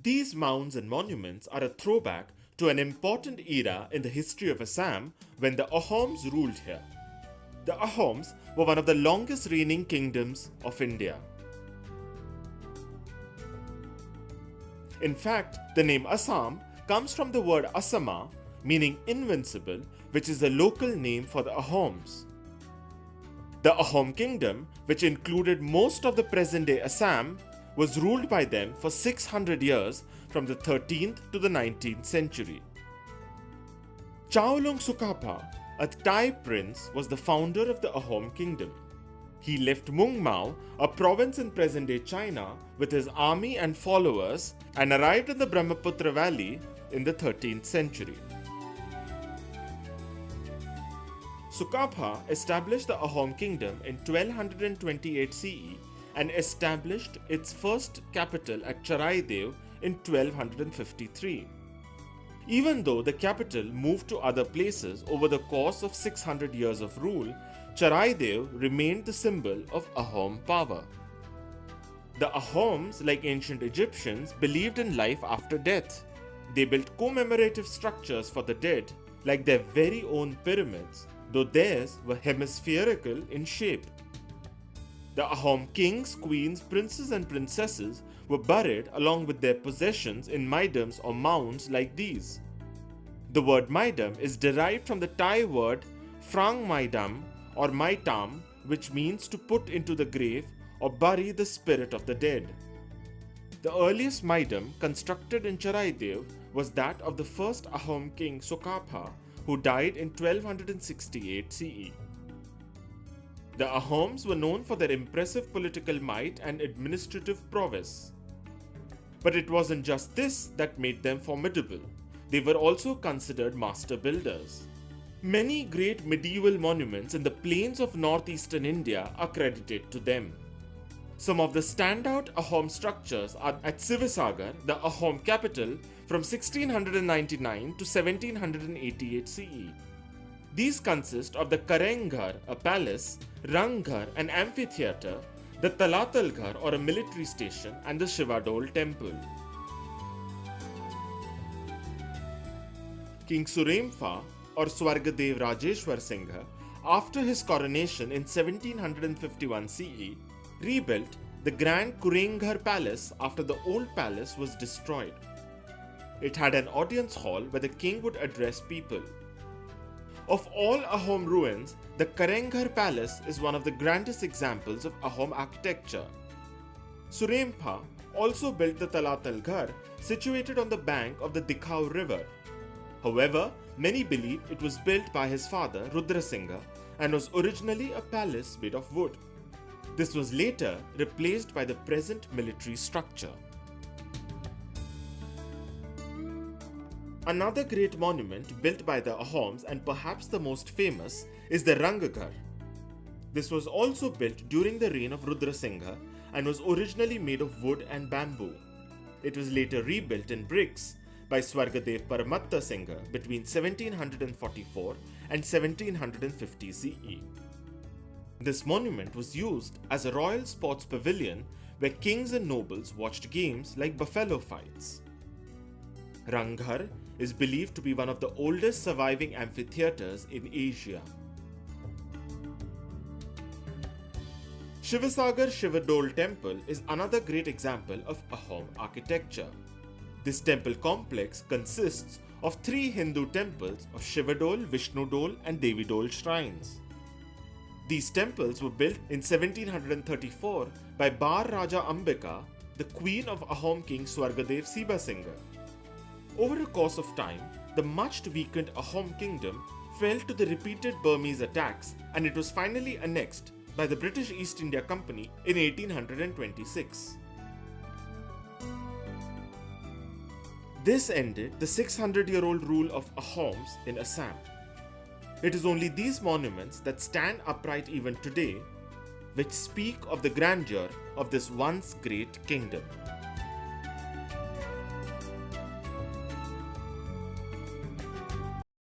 These mounds and monuments are a throwback to an important era in the history of Assam when the Ahoms ruled here. The Ahoms were one of the longest reigning kingdoms of India. In fact, the name Assam comes from the word Asama, meaning invincible, which is the local name for the Ahoms. The Ahom Kingdom, which included most of the present-day Assam, was ruled by them for 600 years from the 13th to the 19th century. Chaolung Sukapa, a Thai prince, was the founder of the Ahom Kingdom. He left Mung Mao, a province in present-day China, with his army and followers and arrived in the Brahmaputra Valley in the 13th century. Sukapa established the Ahom Kingdom in 1228 CE and established its first capital at Charaidev in 1253. Even though the capital moved to other places over the course of 600 years of rule, Charaidev remained the symbol of Ahom power. The Ahoms, like ancient Egyptians, believed in life after death. They built commemorative structures for the dead, like their very own pyramids, though theirs were hemispherical in shape. The Ahom kings, queens, princes and princesses were buried along with their possessions in maidams or mounds like these. The word maidam is derived from the Thai word frang maidam or maitam, which means to put into the grave or bury the spirit of the dead. The earliest maidam constructed in Charaidev was that of the first Ahom king Sukapa, who died in 1268 CE. The Ahoms were known for their impressive political might and administrative prowess. But it wasn't just this that made them formidable. They were also considered master builders. Many great medieval monuments in the plains of northeastern India are credited to them. Some of the standout Ahom structures are at Sivasagar, the Ahom capital, from 1699 to 1788 CE. These consist of the Karenghar, a palace, Ranghar, an amphitheatre, the Talatalghar or a military station, and the Shivadol temple. King Suremfa or Swargadev Rajeshwar Singha, after his coronation in 1751 CE, rebuilt the Grand Kurenghar Palace after the old palace was destroyed. It had an audience hall where the king would address people. Of all Ahom ruins, the Karenghar Palace is one of the grandest examples of Ahom architecture. Surempa also built the Talatalghar, situated on the bank of the Dikhau river. However, many believe it was built by his father Rudrasingha and was originally a palace made of wood. This was later replaced by the present military structure. Another great monument built by the Ahoms, and perhaps the most famous, is the Rangaghar. This was also built during the reign of Rudrasingha and was originally made of wood and bamboo. It was later rebuilt in bricks by Swargadev Paramatta Singha between 1744 and 1750 CE. This monument was used as a royal sports pavilion where kings and nobles watched games like buffalo fights. Ranghar is believed to be one of the oldest surviving amphitheatres in Asia. Shivasagar Shivadol Temple is another great example of Ahom architecture. This temple complex consists of 3 Hindu temples of Shivadol, Vishnudol and Devidol shrines. These temples were built in 1734 by Bar Raja Ambika, the queen of Ahom king Swargadev Siba Singha. Over a course of time, the much weakened Ahom kingdom fell to the repeated Burmese attacks, and it was finally annexed by the British East India Company in 1826. This ended the 600-year-old rule of Ahoms in Assam. It is only these monuments that stand upright even today, which speak of the grandeur of this once great kingdom.